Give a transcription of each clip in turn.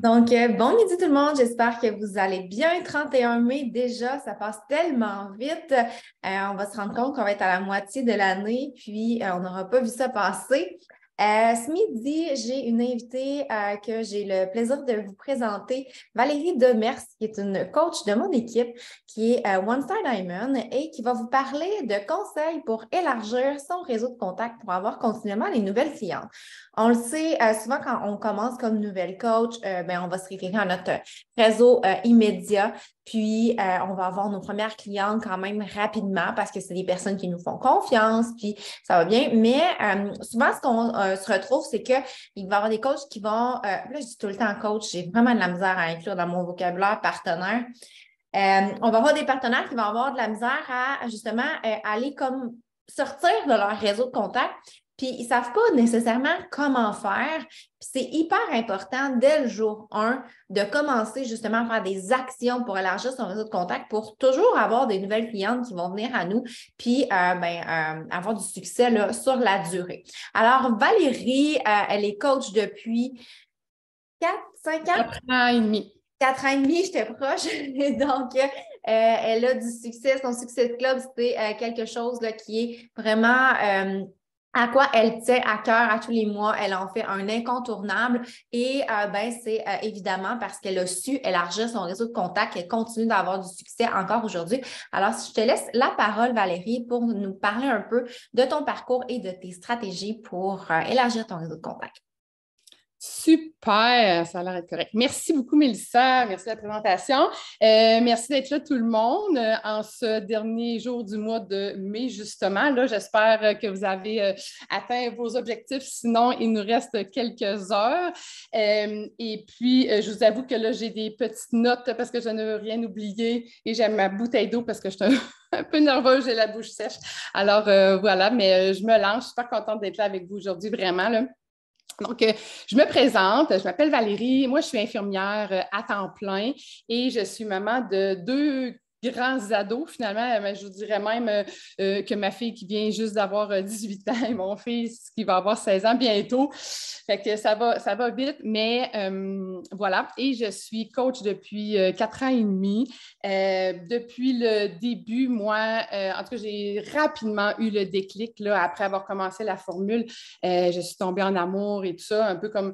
Bon midi tout le monde, j'espère que vous allez bien. 31 mai déjà, ça passe tellement vite. On va se rendre compte qu'on va être à la moitié de l'année, puis on n'aura pas vu ça passer. Ce midi, j'ai une invitée que j'ai le plaisir de vous présenter, Valérie Demers, qui est une coach de mon équipe, qui est One Star Diamond et qui va vous parler de conseils pour élargir son réseau de contacts pour avoir continuellement les nouvelles clientes. On le sait, souvent quand on commence comme nouvelle coach, on va se référer à notre réseau immédiat, puis on va avoir nos premières clientes quand même rapidement parce que c'est des personnes qui nous font confiance, puis ça va bien. Mais souvent, ce qu'on se retrouve, c'est qu'il va y avoir des coachs qui vont, là je dis tout le temps coach, j'ai vraiment de la misère à inclure dans mon vocabulaire partenaire. On va avoir des partenaires qui vont avoir de la misère à justement aller comme sortir de leur réseau de contacts, puis ils ne savent pas nécessairement comment faire. Puis c'est hyper important dès le jour 1 de commencer justement à faire des actions pour élargir son réseau de contacts pour toujours avoir des nouvelles clientes qui vont venir à nous, puis avoir du succès là, sur la durée. Alors, Valérie, elle est coach depuis 4-5 ans? 4 ans et demi. 4 ans et demi, j'étais proche. Donc, elle a du succès. Son succès de club, c'est quelque chose là, qui est vraiment à quoi elle tient à cœur à tous les mois. Elle en fait un incontournable et c'est évidemment parce qu'elle a su élargir son réseau de contacts. Elle continue d'avoir du succès encore aujourd'hui. Alors, si je te laisse la parole, Valérie, pour nous parler un peu de ton parcours et de tes stratégies pour élargir ton réseau de contacts. Super, ça a l'air d'être correct. Merci beaucoup, Mélissa. Merci de la présentation. Merci d'être là, tout le monde, en ce dernier jour du mois de mai, justement. Là, j'espère que vous avez atteint vos objectifs. Sinon, il nous reste quelques heures. Et puis, je vous avoue que là, j'ai des petites notes parce que je ne veux rien oublier et j'ai ma bouteille d'eau parce que je suis un peu nerveuse, j'ai la bouche sèche. Alors, voilà, mais je me lance. Je suis super contente d'être là avec vous aujourd'hui, vraiment, là. Donc, je me présente, je m'appelle Valérie, moi je suis infirmière à temps plein et je suis maman de 2 grands ados finalement, mais je vous dirais même que ma fille qui vient juste d'avoir 18 ans et mon fils qui va avoir 16 ans bientôt. Fait que ça va vite, mais voilà. Et je suis coach depuis 4 ans et demi. Depuis le début, moi, en tout cas, j'ai rapidement eu le déclic là, après avoir commencé la formule. Je suis tombée en amour et tout ça, un peu comme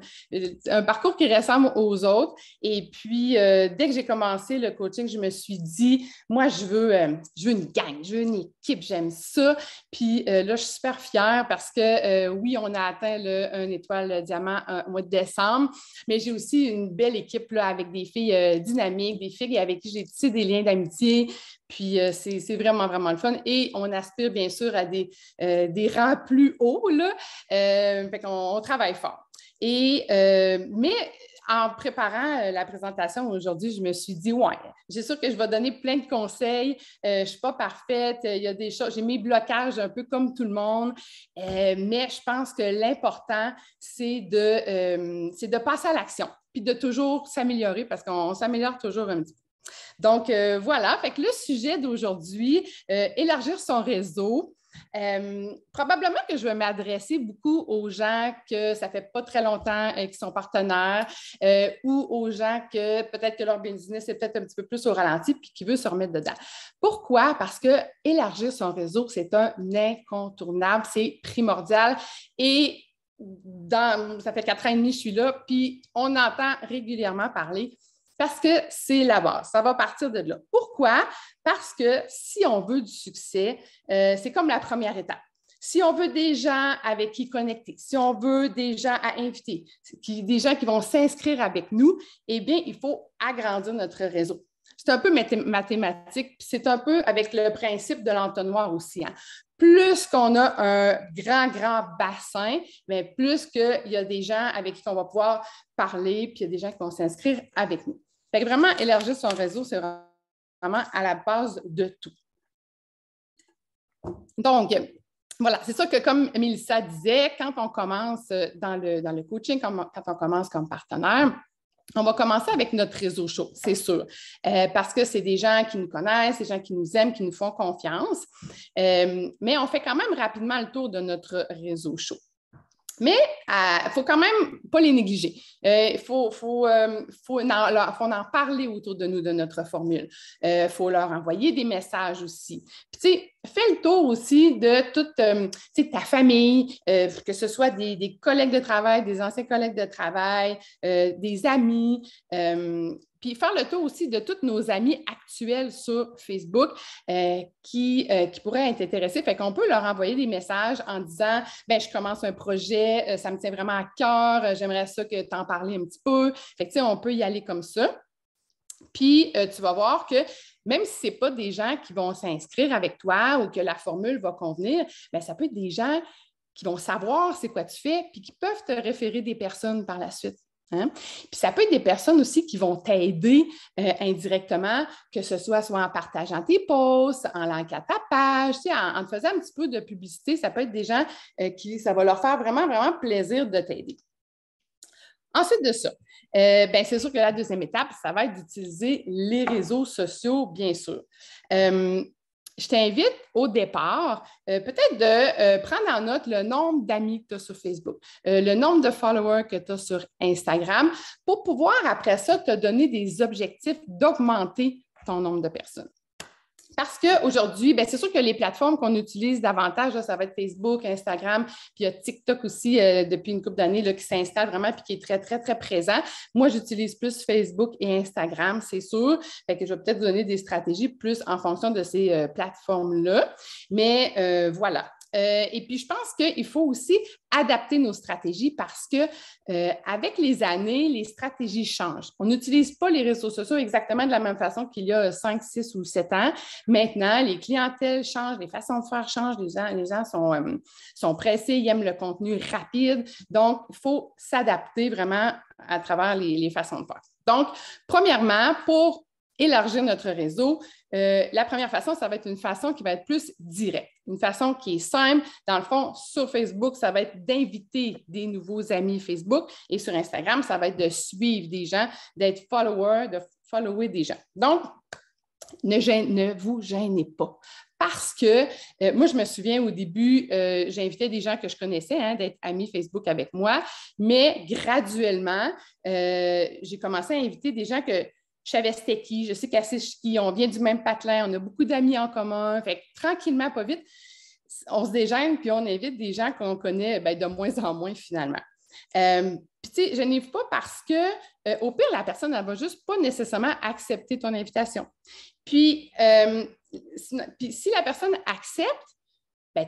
un parcours qui ressemble aux autres. Et puis, dès que j'ai commencé le coaching, je me suis dit, moi, je veux une gang, je veux une équipe, j'aime ça. Puis là, je suis super fière parce que oui, on a atteint un étoile diamant au mois de décembre, mais j'ai aussi une belle équipe là, avec des filles dynamiques, des filles avec qui j'ai tissé des liens d'amitié. Puis c'est vraiment, vraiment le fun. Et on aspire bien sûr à des rangs plus hauts, là. Fait qu'on travaille fort. Mais en préparant la présentation aujourd'hui, je me suis dit, ouais, j'ai sûr que je vais donner plein de conseils. Je ne suis pas parfaite. Il y a des choses, j'ai mes blocages un peu comme tout le monde. Mais je pense que l'important, c'est de passer à l'action puis de toujours s'améliorer parce qu'on s'améliore toujours un petit peu. Donc, voilà. Fait que le sujet d'aujourd'hui, élargir son réseau. Probablement que je vais m'adresser beaucoup aux gens que ça fait pas très longtemps qui sont partenaires ou aux gens que peut-être que leur business est peut-être un petit peu plus au ralenti puis qui veulent se remettre dedans. Pourquoi? Parce que élargir son réseau, c'est un incontournable, c'est primordial et ça fait 4 ans et demi que je suis là, puis on entend régulièrement parler parce que c'est la base. Ça va partir de là. Pourquoi? Parce que si on veut du succès, c'est comme la première étape. Si on veut des gens avec qui connecter, si on veut des gens à inviter, des gens qui vont s'inscrire avec nous, eh bien, il faut agrandir notre réseau. C'est un peu mathématique, puis c'est un peu avec le principe de l'entonnoir aussi. Hein. Plus qu'on a un grand bassin, mais plus qu'il y a des gens avec qui on va pouvoir parler, puis il y a des gens qui vont s'inscrire avec nous. Fait que vraiment, élargir son réseau, c'est vraiment à la base de tout. Donc, voilà, c'est sûr que comme Mélissa disait, quand on commence dans le coaching, quand on commence comme partenaire, on va commencer avec notre réseau chaud, c'est sûr, parce que c'est des gens qui nous connaissent, des gens qui nous aiment, qui nous font confiance, mais on fait quand même rapidement le tour de notre réseau chaud. Mais il ne faut quand même pas les négliger. Il faut en parler autour de nous, de notre formule. Il faut leur envoyer des messages aussi. Puis, tu sais, fais le tour aussi de toute ta famille, que ce soit des collègues de travail, des anciens collègues de travail, des amis. Puis faire le tour aussi de tous nos amis actuels sur Facebook qui pourraient être intéressés. Fait qu'on peut leur envoyer des messages en disant « Bien, je commence un projet, ça me tient vraiment à cœur, j'aimerais ça que tu en parles un petit peu. » Fait que, tu sais, on peut y aller comme ça. Puis, tu vas voir que même si ce n'est pas des gens qui vont s'inscrire avec toi ou que la formule va convenir, bien, ça peut être des gens qui vont savoir c'est quoi tu fais puis qui peuvent te référer des personnes par la suite. Hein? Puis ça peut être des personnes aussi qui vont t'aider indirectement, que ce soit en partageant tes posts, en likant ta page, tu sais, en te faisant un petit peu de publicité. Ça peut être des gens qui, ça va leur faire vraiment, vraiment plaisir de t'aider. Ensuite de ça, ben, c'est sûr que la deuxième étape, ça va être d'utiliser les réseaux sociaux, bien sûr. Je t'invite au départ, peut-être de prendre en note le nombre d'amis que tu as sur Facebook, le nombre de followers que tu as sur Instagram, pour pouvoir, après ça, te donner des objectifs d'augmenter ton nombre de personnes. Parce qu'aujourd'hui, c'est sûr que les plateformes qu'on utilise davantage, là, ça va être Facebook, Instagram, puis il y a TikTok aussi depuis une couple d'années là, qui s'installe vraiment puis qui est très, très, très présent. Moi, j'utilise plus Facebook et Instagram, c'est sûr. Fait que je vais peut-être donner des stratégies plus en fonction de ces plateformes-là. Mais voilà. Et puis, je pense qu'il faut aussi adapter nos stratégies parce que avec les années, les stratégies changent. On n'utilise pas les réseaux sociaux exactement de la même façon qu'il y a 5, 6 ou 7 ans. Maintenant, les clientèles changent, les façons de faire changent, les gens sont pressés, ils aiment le contenu rapide. Donc, il faut s'adapter vraiment à travers les façons de faire. Donc, premièrement, pour élargir notre réseau, la première façon, ça va être une façon qui va être plus directe, une façon qui est simple. Dans le fond, sur Facebook, ça va être d'inviter des nouveaux amis Facebook et sur Instagram, ça va être de suivre des gens, d'être follower, de follower des gens. Donc, ne vous gênez pas. Parce que moi, je me souviens au début, j'invitais des gens que je connaissais d'être amis Facebook avec moi, mais graduellement, j'ai commencé à inviter des gens que je savais c'était qui, je sais qui, on vient du même patelin, on a beaucoup d'amis en commun. Fait que tranquillement, pas vite, on se dégêne puis on invite des gens qu'on connaît de moins en moins finalement. Puis, tu sais, je n'invite pas parce que, au pire, la personne, elle ne va juste pas nécessairement accepter ton invitation. Puis, si la personne accepte,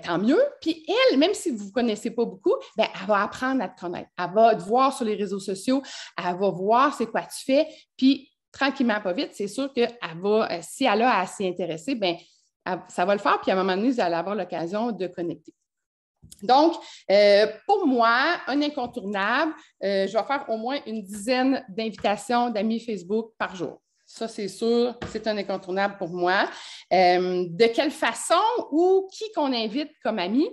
tant mieux. Puis elle, même si vous ne vous connaissez pas beaucoup, elle va apprendre à te connaître. Elle va te voir sur les réseaux sociaux, elle va voir c'est quoi tu fais. Puis, tranquillement, pas vite, c'est sûr qu'elle va, si elle a à s'y intéresser, ça va le faire. Puis, à un moment donné, vous allez avoir l'occasion de connecter. Donc, pour moi, un incontournable, je vais faire au moins une dizaine d'invitations d'amis Facebook par jour. Ça, c'est sûr, c'est un incontournable pour moi. De quelle façon ou qui qu'on invite comme ami?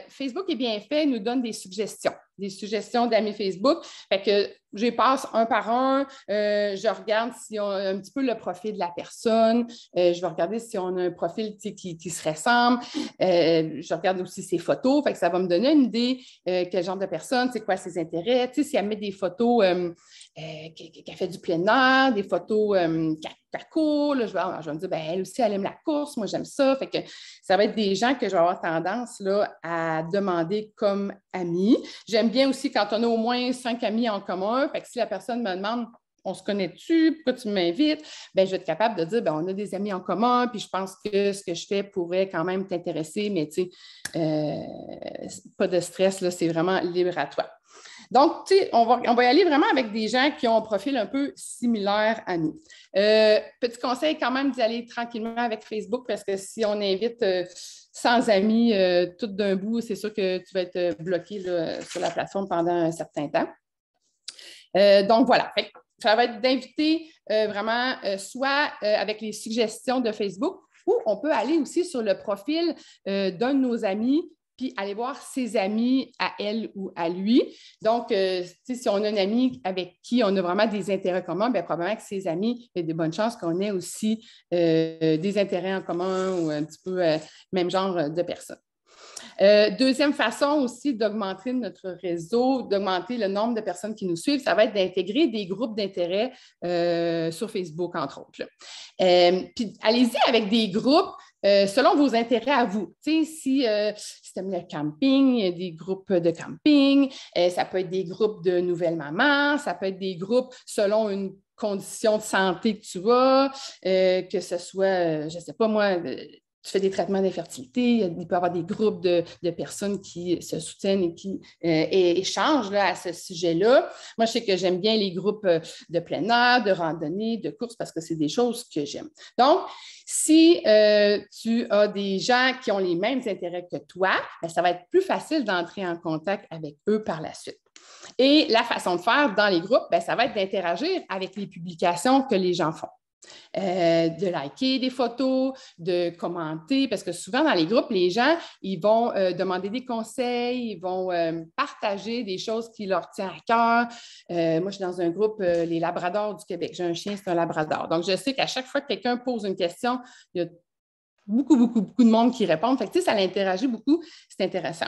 Facebook est bien fait, nous donne des suggestions d'amis Facebook. Fait que je passe un par un, je regarde si on a un petit peu le profil de la personne, je vais regarder si on a un profil qui se ressemble, je regarde aussi ses photos, fait que ça va me donner une idée quel genre de personne, c'est quoi ses intérêts, si elle met des photos qu'elle fait du plein air, des photos qu'elle court, là, je vais me dire, elle aussi, elle aime la course, moi j'aime ça, fait que ça va être des gens que je vais avoir tendance là, à demander comme amis. J'aime bien aussi quand on a au moins 5 amis en commun, fait que si la personne me demande on se connaît-tu, pourquoi tu m'invites, je vais être capable de dire on a des amis en commun, puis je pense que ce que je fais pourrait quand même t'intéresser, mais tu sais, pas de stress, là, c'est vraiment libre à toi. Donc, tu sais, on va y aller vraiment avec des gens qui ont un profil un peu similaire à nous. Petit conseil quand même d'y aller tranquillement avec Facebook parce que si on invite 100 amis tout d'un bout, c'est sûr que tu vas être bloqué là, sur la plateforme pendant un certain temps. Donc, voilà. Ça va être d'inviter vraiment soit avec les suggestions de Facebook ou on peut aller aussi sur le profil d'un de nos amis puis aller voir ses amis à elle ou à lui. Donc, si on a un ami avec qui on a vraiment des intérêts communs, probablement que ses amis, il y a de bonnes chances qu'on ait aussi des intérêts en commun ou un petit peu même genre de personnes. Deuxième façon aussi d'augmenter notre réseau, d'augmenter le nombre de personnes qui nous suivent, ça va être d'intégrer des groupes d'intérêt sur Facebook, entre autres. Puis allez-y avec des groupes selon vos intérêts à vous. Tu sais, si tu aimes le camping, il y a des groupes de camping, ça peut être des groupes de nouvelles mamans, ça peut être des groupes selon une condition de santé que tu as, que ce soit, je ne sais pas moi, tu fais des traitements d'infertilité, il peut y avoir des groupes de personnes qui se soutiennent et qui échangent là, à ce sujet-là. Moi, je sais que j'aime bien les groupes de plein air, de randonnée, de course, parce que c'est des choses que j'aime. Donc, si tu as des gens qui ont les mêmes intérêts que toi, bien, ça va être plus facile d'entrer en contact avec eux par la suite. Et la façon de faire dans les groupes, bien, ça va être d'interagir avec les publications que les gens font. De liker des photos, de commenter, parce que souvent dans les groupes, les gens, ils vont demander des conseils, ils vont partager des choses qui leur tiennent à cœur. Moi, je suis dans un groupe, les Labradors du Québec. J'ai un chien, c'est un Labrador. Donc, je sais qu'à chaque fois que quelqu'un pose une question, il y a beaucoup de monde qui répond. Fait que, tu sais, ça l'interagit beaucoup, c'est intéressant.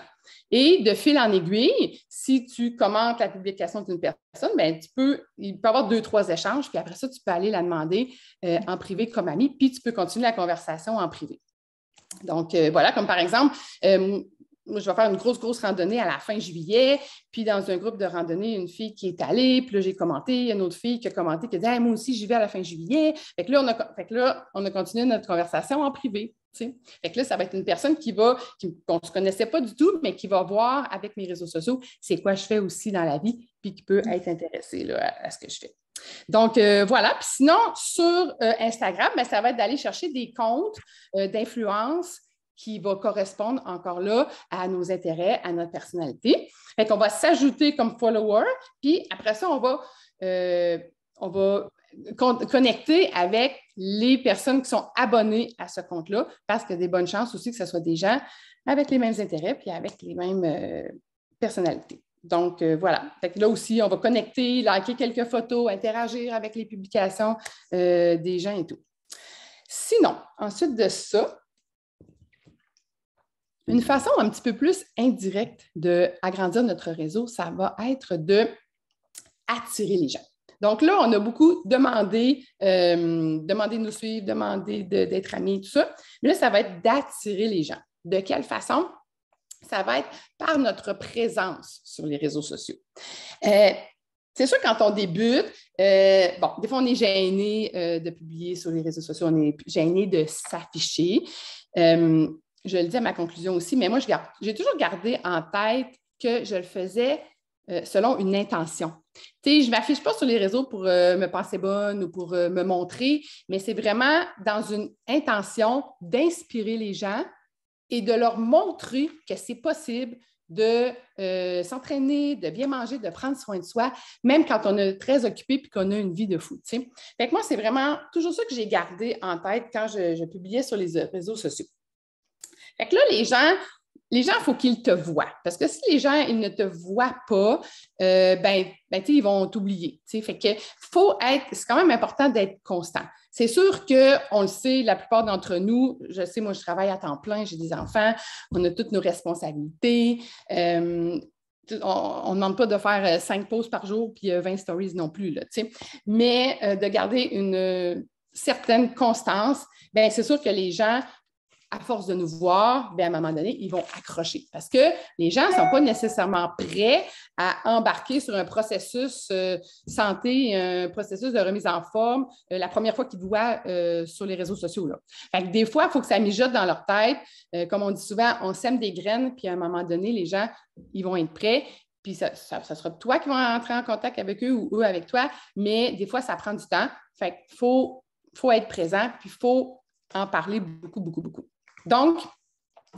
Et de fil en aiguille, si tu commentes la publication d'une personne, bien, il peut y avoir 2-3 échanges, puis après ça, tu peux aller la demander en privé comme ami, puis tu peux continuer la conversation en privé. Donc, voilà, comme par exemple, moi, je vais faire une grosse randonnée à la fin juillet, puis dans un groupe de randonnée, une fille qui est allée, puis là, j'ai commenté, une autre fille qui a commenté, qui a dit hey, « moi aussi, j'y vais à la fin juillet ». Fait que là, on a continué notre conversation en privé. T'sais. Fait que là, ça va être une personne qu'on ne se connaissait pas du tout, mais qui va voir avec mes réseaux sociaux c'est quoi je fais aussi dans la vie, puis qui peut être intéressée là, à ce que je fais. Donc, voilà. Puis sinon, sur Instagram, bien, ça va être d'aller chercher des comptes d'influence qui va correspondre encore là à nos intérêts, à notre personnalité. Fait qu'on va s'ajouter comme follower, puis après ça, on va connecter avec les personnes qui sont abonnées à ce compte-là, parce qu'il y a des bonnes chances aussi que ce soit des gens avec les mêmes intérêts puis avec les mêmes personnalités. Donc, voilà. Fait que là aussi, on va connecter, liker quelques photos, interagir avec les publications des gens et tout. Sinon, ensuite de ça, une façon un petit peu plus indirecte d'agrandir notre réseau, ça va être d'attirer les gens. Donc là, on a beaucoup demandé de nous suivre, demandé d'être amis, tout ça. Mais là, ça va être d'attirer les gens. De quelle façon? Ça va être par notre présence sur les réseaux sociaux. C'est sûr, quand on débute, des fois, on est gêné de publier sur les réseaux sociaux, on est gêné de s'afficher. Je le dis à ma conclusion aussi, mais moi, j'ai toujours gardé en tête que je le faisais selon une intention. Tu sais, je ne m'affiche pas sur les réseaux pour me penser bonne ou pour me montrer, mais c'est vraiment dans une intention d'inspirer les gens et de leur montrer que c'est possible de s'entraîner, de bien manger, de prendre soin de soi, même quand on est très occupé et qu'on a une vie de fou. Tu sais. Fait que moi, c'est vraiment toujours ça que j'ai gardé en tête quand je publiais sur les réseaux sociaux. Fait que là, les gens, il faut qu'ils te voient. Parce que si les gens ils ne te voient pas, ils vont t'oublier. Fait que c'est quand même important d'être constant. C'est sûr qu'on le sait, la plupart d'entre nous, je sais, moi, je travaille à temps plein, j'ai des enfants, on a toutes nos responsabilités. On ne demande pas de faire 5 posts par jour puis 20 stories non plus. Là, mais de garder une certaine constance, bien, c'est sûr que les gens, à force de nous voir, bien, à un moment donné, ils vont accrocher. Parce que les gens ne sont pas nécessairement prêts à embarquer sur un processus santé, un processus de remise en forme la première fois qu'ils voient sur les réseaux sociaux. Là. Fait que des fois, il faut que ça mijote dans leur tête. Comme on dit souvent, on sème des graines, puis à un moment donné, les gens, ils vont être prêts. Puis ça sera toi qui vas entrer en contact avec eux ou eux avec toi, mais des fois, ça prend du temps. Fait qu'il faut être présent, puis il faut en parler beaucoup. Donc,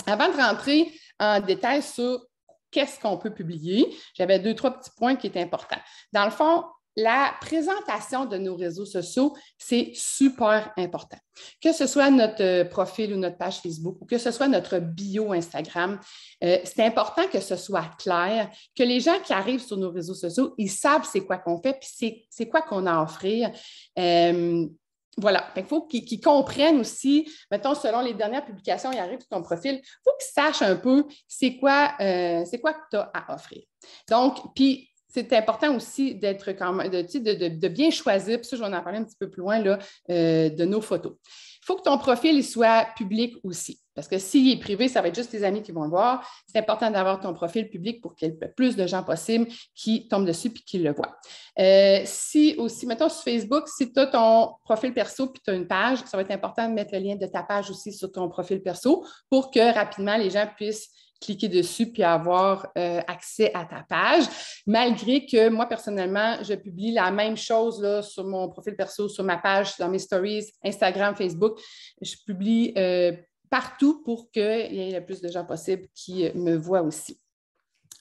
avant de rentrer en détail sur qu'est-ce qu'on peut publier, j'avais 2-3 petits points qui étaient importants. Dans le fond, la présentation de nos réseaux sociaux, c'est super important. Que ce soit notre profil ou notre page Facebook ou que ce soit notre bio Instagram, c'est important que ce soit clair, que les gens qui arrivent sur nos réseaux sociaux, ils savent c'est quoi qu'on fait puis c'est quoi qu'on a à offrir. Voilà. Il faut qu'ils comprennent aussi, mettons, selon les dernières publications, ils arrivent sur ton profil, il faut qu'ils sachent un peu c'est quoi que tu as à offrir. Donc, puis, c'est important aussi d'être quand même, de bien choisir, puis ça, je vais en parler un petit peu plus loin, là, de nos photos. Il faut que ton profil il soit public aussi. Parce que s'il est privé, ça va être juste tes amis qui vont le voir. C'est important d'avoir ton profil public pour qu'il y ait le plus de gens possible qui tombent dessus et qui le voient. Si aussi, mettons sur Facebook, si tu as ton profil perso puis tu as une page, ça va être important de mettre le lien de ta page aussi sur ton profil perso pour que rapidement les gens puissent cliquer dessus puis avoir accès à ta page, malgré que moi, personnellement, je publie la même chose là, sur mon profil perso, sur ma page, dans mes stories, Instagram, Facebook. Je publie partout pour qu'il y ait le plus de gens possible qui me voient aussi.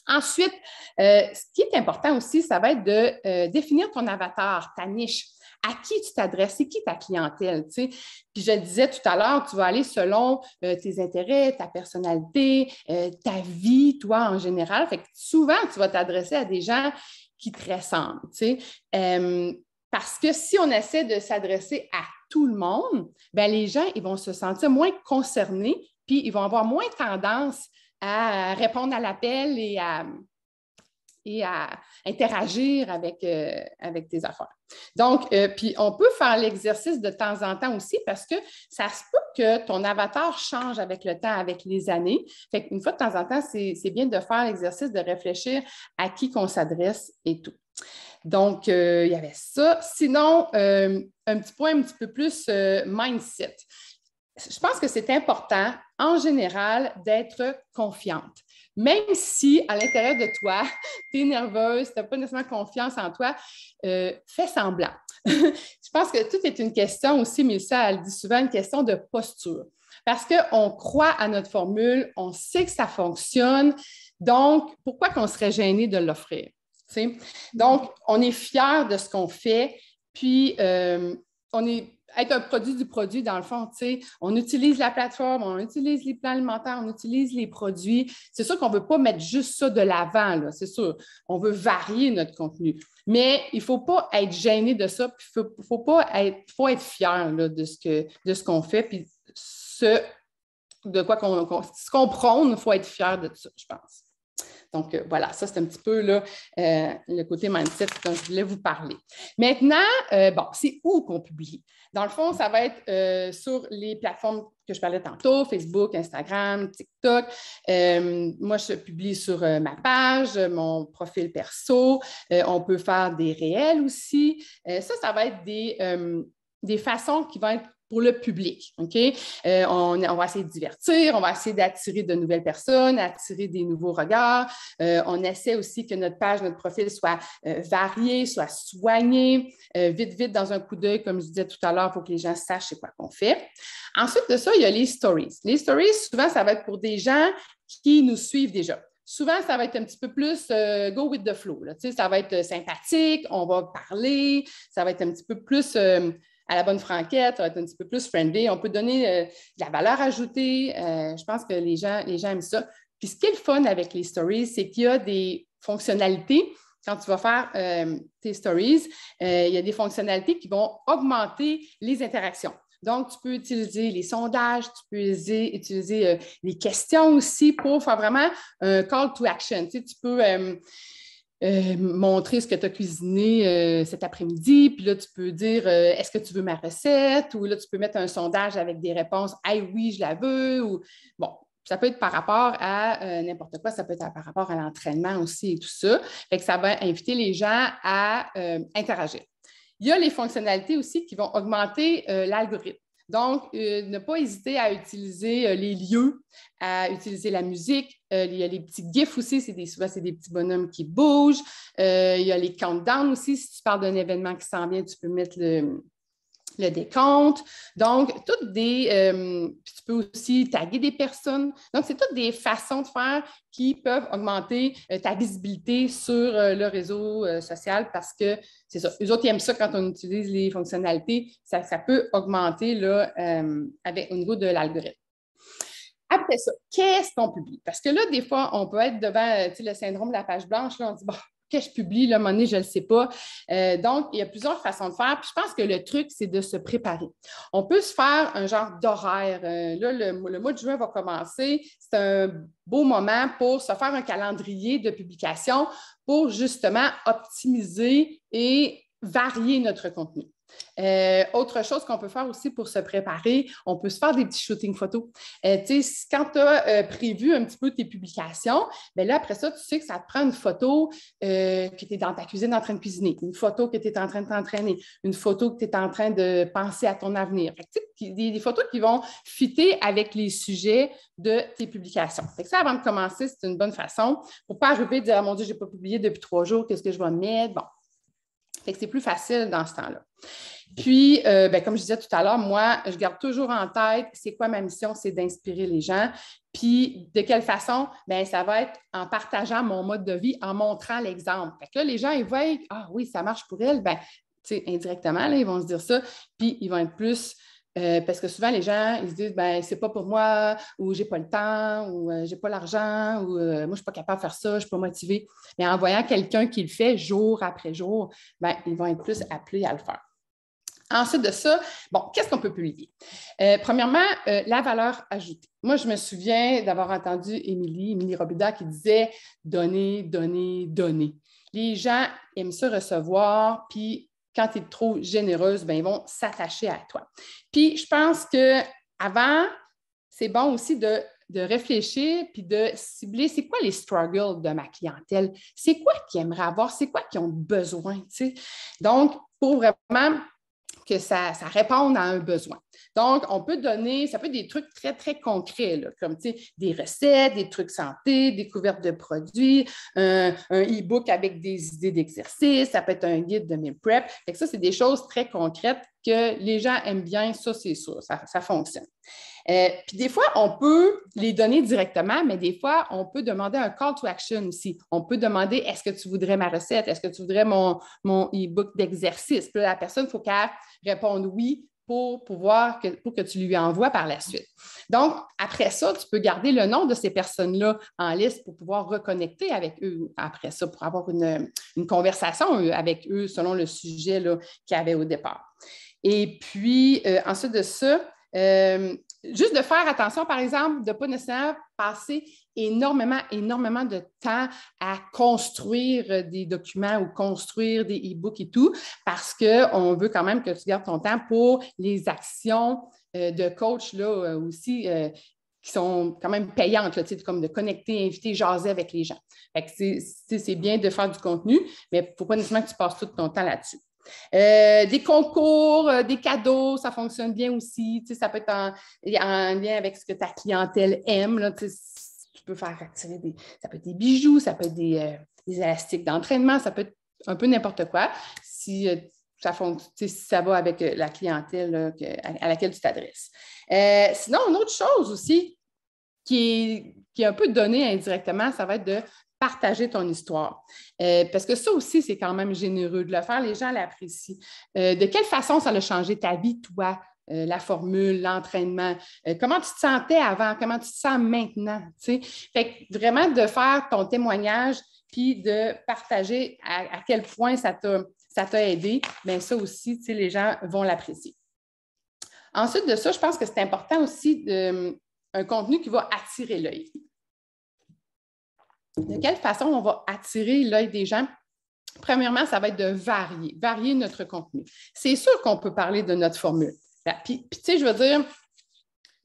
Ensuite, ce qui est important aussi, ça va être de définir ton avatar, ta niche. À qui tu t'adresses, c'est qui ta clientèle, tu sais. Puis je le disais tout à l'heure, tu vas aller selon tes intérêts, ta personnalité, ta vie, toi en général. Fait que souvent, tu vas t'adresser à des gens qui te ressemblent, tu sais. Parce que si on essaie de s'adresser à tout le monde, bien, les gens, ils vont se sentir moins concernés, puis ils vont avoir moins tendance à répondre à l'appel et à interagir avec tes affaires. Donc, puis on peut faire l'exercice de temps en temps aussi parce que ça se peut que ton avatar change avec le temps, avec les années. Fait qu'une fois de temps en temps, c'est bien de faire l'exercice de réfléchir à qui qu'on s'adresse et tout. Donc, il y avait ça. Sinon, un petit point un petit peu plus mindset. Je pense que c'est important, en général, d'être confiante. Même si, à l'intérieur de toi, tu es nerveuse, tu n'as pas nécessairement confiance en toi, fais semblant. Je pense que tout est une question aussi, Mélissa, elle dit souvent, une question de posture. Parce qu'on croit à notre formule, on sait que ça fonctionne, donc pourquoi qu'on serait gêné de l'offrir? T'sais? Donc, on est fiers de ce qu'on fait, puis on est être un produit du produit, dans le fond, tu sais, on utilise la plateforme, on utilise les plans alimentaires, on utilise les produits. C'est sûr qu'on ne veut pas mettre juste ça de l'avant, là, c'est sûr. On veut varier notre contenu. Mais il ne faut pas être gêné de ça, puis faut être fier là, de ce qu'on fait, puis ce qu'on prône, il faut être fier de ça, je pense. Donc, voilà, ça, c'est un petit peu là, le côté mindset dont je voulais vous parler. Maintenant, bon, c'est où qu'on publie? Dans le fond, ça va être sur les plateformes que je parlais tantôt, Facebook, Instagram, TikTok. Moi, je publie sur ma page, mon profil perso. On peut faire des réels aussi. Ça va être des façons qui vont être pour le public. OK? On va essayer de divertir, on va essayer d'attirer de nouvelles personnes, attirer des nouveaux regards. On essaie aussi que notre page, notre profil soit varié, soit soigné. Vite, dans un coup d'œil, comme je disais tout à l'heure, pour que les gens sachent c'est quoi qu'on fait. Ensuite de ça, il y a les stories. Les stories, souvent, ça va être pour des gens qui nous suivent déjà. Souvent, ça va être un petit peu plus go with the flow. Là. Tu sais, ça va être sympathique, on va parler, ça va être un petit peu plus à la bonne franquette, ça va être un petit peu plus friendly. On peut donner de la valeur ajoutée. Je pense que les gens aiment ça. Puis ce qui est le fun avec les stories, c'est qu'il y a des fonctionnalités. Quand tu vas faire tes stories, il y a des fonctionnalités qui vont augmenter les interactions. Donc, tu peux utiliser les sondages, tu peux utiliser les questions aussi pour faire vraiment un call to action. Tu sais, tu peux montrer ce que tu as cuisiné cet après-midi, puis là, tu peux dire est-ce que tu veux ma recette? Ou là, tu peux mettre un sondage avec des réponses « Hey, oui, je la veux » ou bon. Ça peut être par rapport à n'importe quoi, ça peut être par rapport à l'entraînement aussi et tout ça. Fait que ça va inviter les gens à interagir. Il y a les fonctionnalités aussi qui vont augmenter l'algorithme. Donc, ne pas hésiter à utiliser les lieux, à utiliser la musique. Il y a les petits GIFs aussi, souvent, c'est des petits bonhommes qui bougent. Il y a les countdowns aussi. Si tu parles d'un événement qui s'en vient, tu peux mettre le décompte. Donc, tu peux aussi taguer des personnes. Donc, c'est toutes des façons de faire qui peuvent augmenter ta visibilité sur le réseau social parce que c'est ça. Eux autres, ils aiment ça quand on utilise les fonctionnalités. Ça peut augmenter là, au niveau de l'algorithme. Après ça, qu'est-ce qu'on publie? Parce que là, des fois, on peut être devant le syndrome de la page blanche. Là, on dit, bon, qu'est-ce que je publie, là, à un moment donné, je ne le sais pas. Donc, il y a plusieurs façons de faire. Puis je pense que le truc, c'est de se préparer. On peut se faire un genre d'horaire. Là, le mois de juin va commencer. C'est un beau moment pour se faire un calendrier de publication pour justement optimiser et varier notre contenu. Autre chose qu'on peut faire aussi pour se préparer, on peut se faire des petits shootings photos. Quand tu as prévu un petit peu tes publications, bien là, après ça, tu sais que ça te prend une photo que tu es dans ta cuisine en train de cuisiner, une photo que tu es en train de t'entraîner, une photo que tu es en train de penser à ton avenir. Des photos qui vont fitter avec les sujets de tes publications. Fait que ça, avant de commencer, c'est une bonne façon pour ne pas arriver et dire « Ah mon Dieu, je n'ai pas publié depuis 3 jours, qu'est-ce que je vais mettre? » Bon. Fait que c'est plus facile dans ce temps-là. Puis, comme je disais tout à l'heure, moi, je garde toujours en tête, c'est quoi ma mission? C'est d'inspirer les gens. Puis, de quelle façon? Bien, ça va être en partageant mon mode de vie, en montrant l'exemple. Fait que là, les gens, ils voient, ah oui, ça marche pour elle. Bien, tu sais, indirectement, là, ils vont se dire ça. Puis, ils vont être plus... parce que souvent, les gens, ils se disent, ben c'est pas pour moi, ou j'ai pas le temps, ou j'ai pas l'argent, ou moi, je suis pas capable de faire ça, je suis pas motivée. Mais en voyant quelqu'un qui le fait jour après jour, ben ils vont être plus appelés à le faire. Ensuite de ça, bon, qu'est-ce qu'on peut publier? Premièrement, la valeur ajoutée. Moi, je me souviens d'avoir entendu Émilie Robida qui disait « donner, donner, donner ». Les gens aiment ça recevoir, puis quand tu es trop généreuse, bien, ils vont s'attacher à toi. Puis, je pense qu'avant, c'est bon aussi de réfléchir puis de cibler c'est quoi les struggles de ma clientèle, c'est quoi qu'ils aimeraient avoir, c'est quoi qu'ils ont besoin, tu sais. Donc, pour vraiment que ça réponde à un besoin. Donc, on peut donner, ça peut être des trucs très, très concrets, là, comme des recettes, des trucs santé, découverte de produits, un e-book avec des idées d'exercice, ça peut être un guide de meal prep. Fait que ça, c'est des choses très concrètes que les gens aiment bien, ça, c'est sûr, ça fonctionne. Puis des fois, on peut les donner directement, mais des fois, on peut demander un call to action aussi. On peut demander, est-ce que tu voudrais ma recette? Est-ce que tu voudrais mon e-book d'exercice? Puis là, la personne, il faut qu'elle réponde oui pour que tu lui envoies par la suite. Donc, après ça, tu peux garder le nom de ces personnes-là en liste pour pouvoir reconnecter avec eux après ça, pour avoir une conversation avec eux selon le sujet qu'il y avait au départ. Et puis, ensuite de ça, juste de faire attention, par exemple, de ne pas nécessairement passer énormément de temps à construire des documents ou construire des e-books et tout, parce qu'on veut quand même que tu gardes ton temps pour les actions de coach là, aussi qui sont quand même payantes, là, comme de connecter, inviter, jaser avec les gens. Fait que c'est bien de faire du contenu, mais il ne faut pas nécessairement que tu passes tout ton temps là-dessus. Des concours, des cadeaux, ça fonctionne bien aussi. Ça peut être en lien avec ce que ta clientèle aime. Là, tu peux faire attirer ça peut être des bijoux, ça peut être des élastiques d'entraînement, ça peut être un peu n'importe quoi si ça va avec la clientèle là, à laquelle tu t'adresses. Sinon, une autre chose aussi qui est un peu donnée indirectement, ça va être de partager ton histoire. Parce que ça aussi, c'est quand même généreux de le faire. Les gens l'apprécient. De quelle façon ça a changé ta vie, toi, la formule, l'entraînement? Comment tu te sentais avant? Comment tu te sens maintenant? T'sais? Fait que vraiment de faire ton témoignage puis de partager à quel point ça t'a aidé, bien ça aussi, les gens vont l'apprécier. Ensuite de ça, je pense que c'est important aussi un contenu qui va attirer l'œil. De quelle façon on va attirer l'œil des gens? Premièrement, ça va être de varier notre contenu. C'est sûr qu'on peut parler de notre formule. Puis tu sais, je veux dire,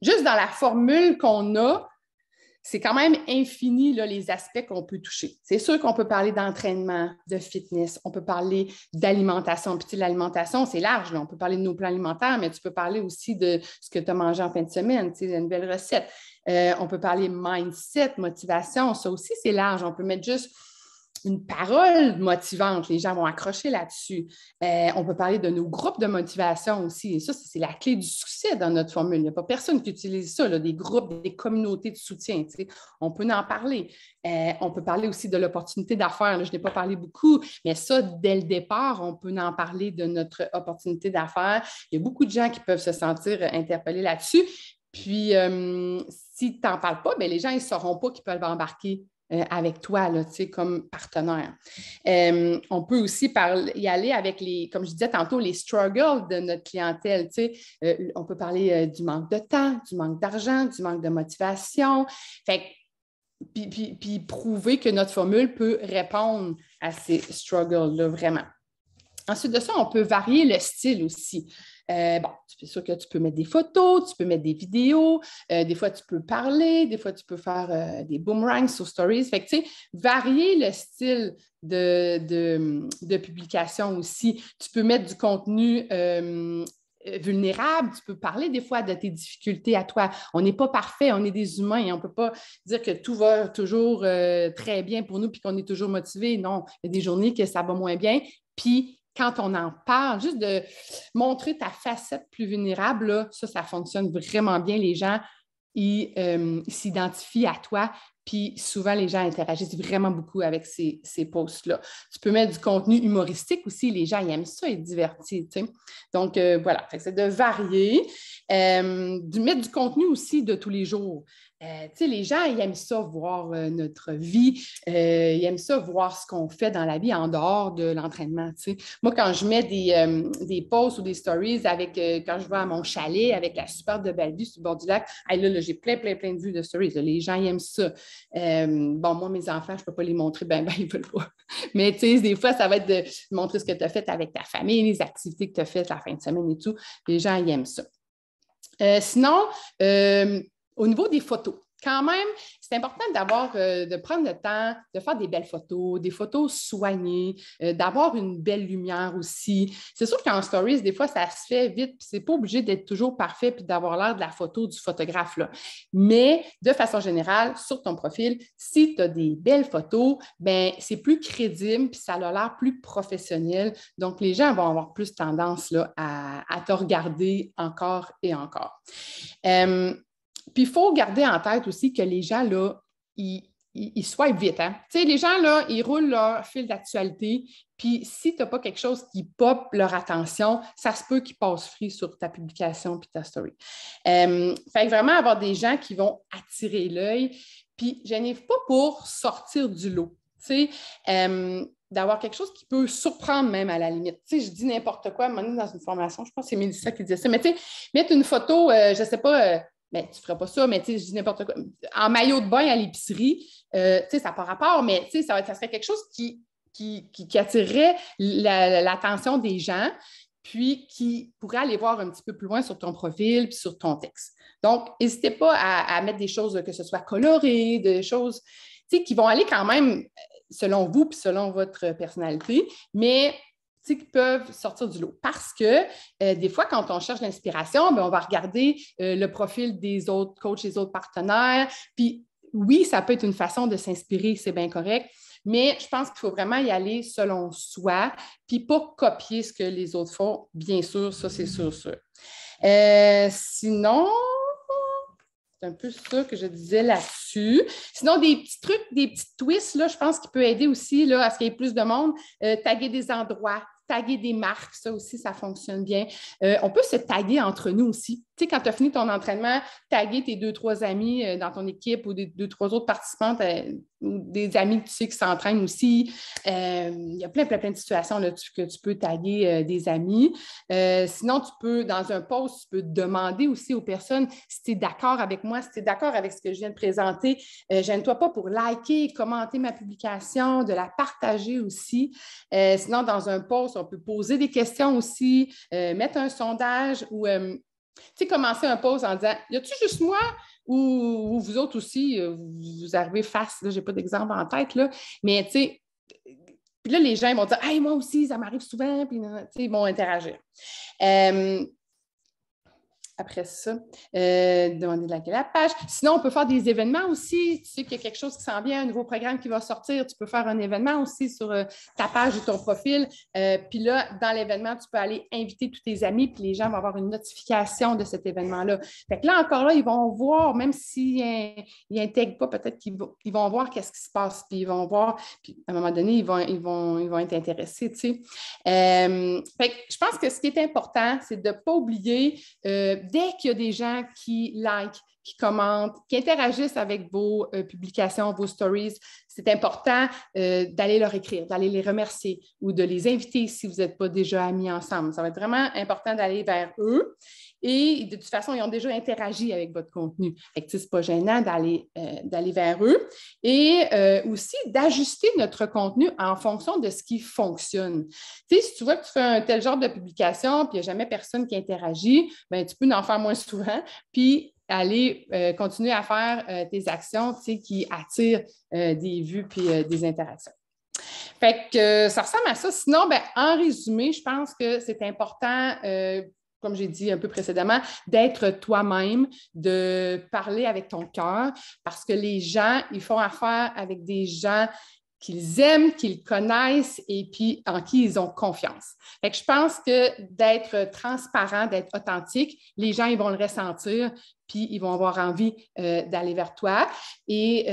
juste dans la formule qu'on a, c'est quand même infini là, les aspects qu'on peut toucher. C'est sûr qu'on peut parler d'entraînement, de fitness, on peut parler d'alimentation. Puis l'alimentation, c'est large. Là. On peut parler de nos plans alimentaires, mais tu peux parler aussi de ce que tu as mangé en fin de semaine, une nouvelle recette. On peut parler mindset, motivation. Ça aussi, c'est large. On peut mettre juste une parole motivante. Les gens vont accrocher là-dessus. On peut parler de nos groupes de motivation aussi. Et ça, c'est la clé du succès dans notre formule. Il n'y a pas personne qui utilise ça, là, des groupes, des communautés de soutien. Tu sais. On peut en parler. On peut parler aussi de l'opportunité d'affaires. Là, je n'ai pas parlé beaucoup, mais ça, dès le départ, on peut en parler de notre opportunité d'affaires. Il y a beaucoup de gens qui peuvent se sentir interpellés là-dessus. Puis, si tu n'en parles pas, bien, les gens ne sauront pas qu'ils peuvent embarquer avec toi, là, comme partenaire. On peut aussi y aller avec comme je disais tantôt, les struggles de notre clientèle. On peut parler du manque de temps, du manque d'argent, du manque de motivation. Fait puis prouver que notre formule peut répondre à ces struggles-là, vraiment. Ensuite de ça, on peut varier le style aussi. C'est sûr que tu peux mettre des photos, tu peux mettre des vidéos, des fois tu peux parler, des fois tu peux faire des boomerangs sur Stories. Fait que, varier le style de publication aussi. Tu peux mettre du contenu vulnérable, tu peux parler des fois de tes difficultés à toi. On n'est pas parfait, on est des humains et on ne peut pas dire que tout va toujours très bien pour nous puis qu'on est toujours motivé. Non, il y a des journées que ça va moins bien. Puis, quand on en parle, juste de montrer ta facette plus vulnérable, là, ça fonctionne vraiment bien. Les gens, ils s'identifient à toi, puis souvent, les gens interagissent vraiment beaucoup avec ces posts-là. Tu peux mettre du contenu humoristique aussi. Les gens, ils aiment ça, être divertis, tu sais. Donc, voilà, c'est de varier. Mettre du contenu aussi de tous les jours. Les gens, ils aiment ça voir notre vie, ils aiment ça voir ce qu'on fait dans la vie en dehors de l'entraînement. Moi, quand je mets des posts ou des stories quand je vais à mon chalet avec la super de belle vue sur le bord du lac, là, j'ai plein de vues de stories. Là, les gens, ils aiment ça. Moi, mes enfants, je ne peux pas les montrer, ils ne veulent pas. Mais des fois, ça va être de montrer ce que tu as fait avec ta famille, les activités que tu as faites la fin de semaine et tout. Les gens, ils aiment ça. Sinon, au niveau des photos, quand même, c'est important de prendre le temps de faire des belles photos, des photos soignées, d'avoir une belle lumière aussi. C'est sûr qu'en stories, des fois, ça se fait vite, puis c'est pas obligé d'être toujours parfait puis d'avoir l'air de la photo du photographe, là. Mais de façon générale, sur ton profil, si tu as des belles photos, ben c'est plus crédible puis ça a l'air plus professionnel. Donc, les gens vont avoir plus tendance là, à te regarder encore et encore. Puis, il faut garder en tête aussi que les gens, là, ils swipent vite. Hein? Tu sais, les gens, là, ils roulent leur fil d'actualité. Puis, si tu n'as pas quelque chose qui pop leur attention, ça se peut qu'ils passent free sur ta publication puis ta story. Fait que vraiment avoir des gens qui vont attirer l'œil. Puis, je n'ai pas pour sortir du lot. Tu sais, d'avoir quelque chose qui peut surprendre même à la limite. Tu sais, je dis n'importe quoi, à un moment donné, dans une formation, je pense que c'est Mélissa qui disait ça, mais tu sais, mettre une photo, je ne sais pas, tu ne feras pas ça, mais tu sais, je dis n'importe quoi, en maillot de bain à l'épicerie, tu sais, ça n'a pas rapport, mais tu sais, ça serait quelque chose qui attirerait l'attention des gens, puis qui pourrait aller voir un petit peu plus loin sur ton profil puis sur ton texte. Donc, n'hésitez pas à mettre des choses, que ce soit colorées, des choses, tu sais, qui vont aller quand même selon vous puis selon votre personnalité, mais qui peuvent sortir du lot. Parce que des fois, quand on cherche l'inspiration, on va regarder le profil des autres coachs, des autres partenaires. Puis oui, ça peut être une façon de s'inspirer, c'est bien correct, mais je pense qu'il faut vraiment y aller selon soi, puis pas copier ce que les autres font, bien sûr, ça c'est sûr. Sinon, c'est un peu ça que je disais là-dessus. Sinon, des petits trucs, des petits twists, là, je pense qu'il peut aider aussi là, à ce qu'il y ait plus de monde. Taguer des endroits, taguer des marques, ça aussi, ça fonctionne bien. On peut se taguer entre nous aussi. Tu sais, quand tu as fini ton entraînement, taguer tes 2-3 amis dans ton équipe ou des 2-3 autres participantes ou des amis que tu sais qui s'entraînent aussi. Il y a plein de situations là, que tu peux taguer des amis. Sinon, tu peux, dans un post, tu peux demander aussi aux personnes si tu es d'accord avec moi, si tu es d'accord avec ce que je viens de présenter. Gêne-toi pas pour liker, commenter ma publication, de la partager aussi. Sinon, dans un post, on peut poser des questions aussi, mettre un sondage ou commencer un post en disant « Y a-tu juste moi? » Ou vous autres aussi, vous arrivez face, là, je n'ai pas d'exemple en tête, là, mais tu sais, puis là, les gens vont dire « Hey, moi aussi, ça m'arrive souvent », puis ils vont interagir. Après ça, demander de liker la page. Sinon, on peut faire des événements aussi. Tu sais qu'il y a quelque chose qui s'en vient, un nouveau programme qui va sortir. Tu peux faire un événement aussi sur ta page ou ton profil. Puis là, dans l'événement, tu peux aller inviter tous tes amis, puis les gens vont avoir une notification de cet événement-là. Fait que là, encore là, ils vont voir, même s'ils n'intègrent pas, peut-être qu'ils vont voir qu'est-ce qui se passe, puis ils vont voir, puis à un moment donné, ils vont être intéressés, tu sais. Fait que je pense que ce qui est important, c'est de ne pas oublier dès qu'il y a des gens qui like, qui commentent, qui interagissent avec vos publications, vos stories. C'est important d'aller leur écrire, d'aller les remercier ou de les inviter si vous n'êtes pas déjà amis ensemble. Ça va être vraiment important d'aller vers eux. Et de toute façon, ils ont déjà interagi avec votre contenu. Fait que, c'est pas gênant d'aller vers eux. Et aussi d'ajuster notre contenu en fonction de ce qui fonctionne. Tu sais, si tu vois que tu fais un tel genre de publication puis il n'y a jamais personne qui interagit, bien, tu peux en faire moins souvent puis aller continuer à faire tes actions, tu sais, qui attirent des vues puis des interactions. Fait que ça ressemble à ça. Sinon, bien, en résumé, je pense que c'est important comme j'ai dit un peu précédemment, d'être toi-même, de parler avec ton cœur, parce que les gens, ils font affaire avec des gens qu'ils aiment, qu'ils connaissent et puis en qui ils ont confiance. Fait que je pense que d'être transparent, d'être authentique, les gens, ils vont le ressentir puis ils vont avoir envie d'aller vers toi. Et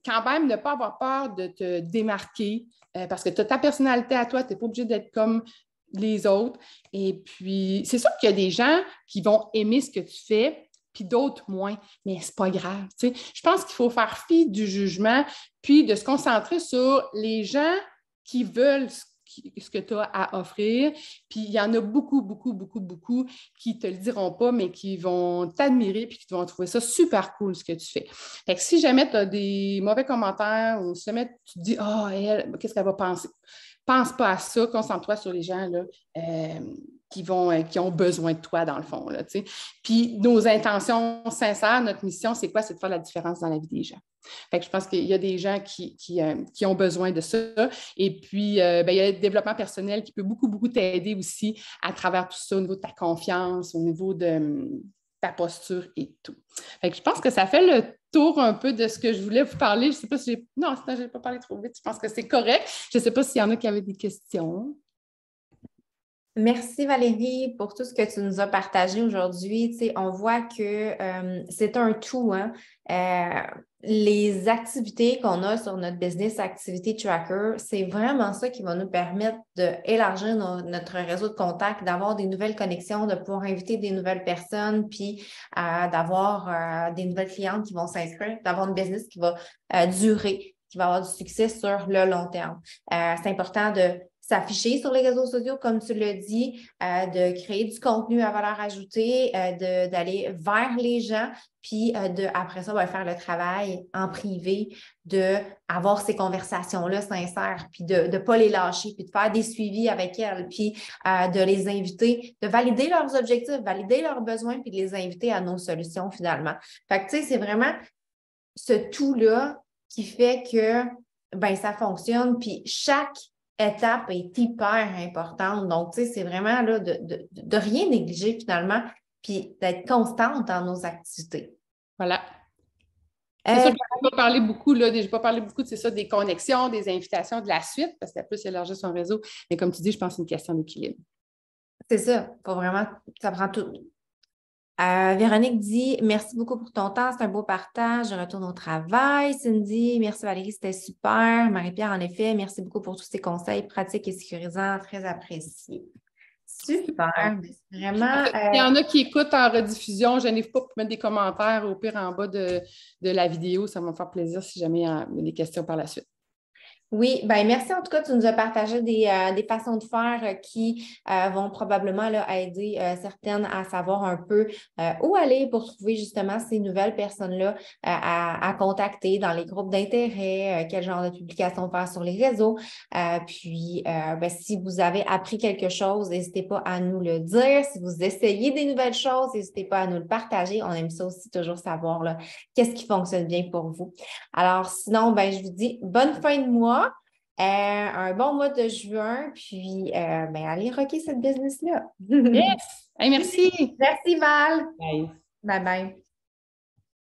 quand même, ne pas avoir peur de te démarquer parce que tu as ta personnalité à toi, tu n'es pas obligé d'être comme les autres. Et puis, c'est sûr qu'il y a des gens qui vont aimer ce que tu fais, puis d'autres moins, mais c'est pas grave. Tu sais. Je pense qu'il faut faire fi du jugement, puis de se concentrer sur les gens qui veulent ce que tu as à offrir. Puis il y en a beaucoup, beaucoup, beaucoup, beaucoup qui ne te le diront pas, mais qui vont t'admirer puis qui vont trouver ça super cool ce que tu fais. Fait que si jamais tu as des mauvais commentaires ou si jamais tu te dis « Ah, oh, elle, qu'est-ce qu'elle va penser? » Pense pas à ça, concentre-toi sur les gens là, qui ont besoin de toi, dans le fond. Là, puis nos intentions sincères, notre mission, c'est quoi? C'est de faire la différence dans la vie des gens. Fait que je pense qu'il y a des gens qui ont besoin de ça. Et puis, il y a le développement personnel qui peut beaucoup, beaucoup t'aider aussi à travers tout ça, au niveau de ta confiance, au niveau de ta posture et tout. Fait que je pense que ça fait le tour un peu de ce que je voulais vous parler. Je ne sais pas si j'ai... Non, je n'ai pas parlé trop vite. Je pense que c'est correct. Je ne sais pas s'il y en a qui avaient des questions. Merci Valérie pour tout ce que tu nous as partagé aujourd'hui. Tu sais, on voit que c'est un tout, hein? Les activités qu'on a sur notre Business Activity Tracker, c'est vraiment ça qui va nous permettre d'élargir notre réseau de contacts, d'avoir des nouvelles connexions, de pouvoir inviter des nouvelles personnes, puis d'avoir des nouvelles clientes qui vont s'inscrire, d'avoir une business qui va durer, qui va avoir du succès sur le long terme. C'est important de s'afficher sur les réseaux sociaux, comme tu l'as dit, de créer du contenu à valeur ajoutée, d'aller vers les gens, puis après ça, faire le travail en privé, d'avoir ces conversations-là sincères, puis de ne pas les lâcher, puis de faire des suivis avec elles, puis de les inviter, de valider leurs objectifs, valider leurs besoins, puis de les inviter à nos solutions finalement. Fait que, tu sais, c'est vraiment ce tout-là qui fait que, ça fonctionne, puis chaque étape est hyper importante. Donc, tu sais, c'est vraiment là de rien négliger finalement, puis d'être constante dans nos activités. Voilà. C'est sûr que je n'ai pas parlé beaucoup, là, j'ai pas parlé beaucoup, c'est ça, des connexions, des invitations, de la suite, parce que ça peut élargir son réseau. Mais comme tu dis, je pense que c'est une question d'équilibre. C'est ça. Faut vraiment, ça prend tout. Véronique dit « Merci beaucoup pour ton temps, c'est un beau partage, je retourne au travail. » Cindy, « Merci Valérie, c'était super. » Marie-Pierre, en effet, merci beaucoup pour tous tes conseils pratiques et sécurisants, très appréciés. Super, vraiment. Il y en a qui écoutent en rediffusion, je n'ai pas pour mettre des commentaires au pire en bas de la vidéo, ça va me faire plaisir si jamais il y a des questions par la suite. Oui, merci en tout cas, tu nous as partagé des façons de faire qui vont probablement là, aider certaines à savoir un peu où aller pour trouver justement ces nouvelles personnes-là à contacter dans les groupes d'intérêt, quel genre de publication faire sur les réseaux. Puis, si vous avez appris quelque chose, n'hésitez pas à nous le dire. Si vous essayez des nouvelles choses, n'hésitez pas à nous le partager. On aime ça aussi toujours savoir là, qu'est-ce qui fonctionne bien pour vous. Alors sinon, je vous dis bonne fin de mois. Un bon mois de juin, puis allez rocker cette business-là. Yes! Hey, merci! Merci Val! Bye! Bye bye!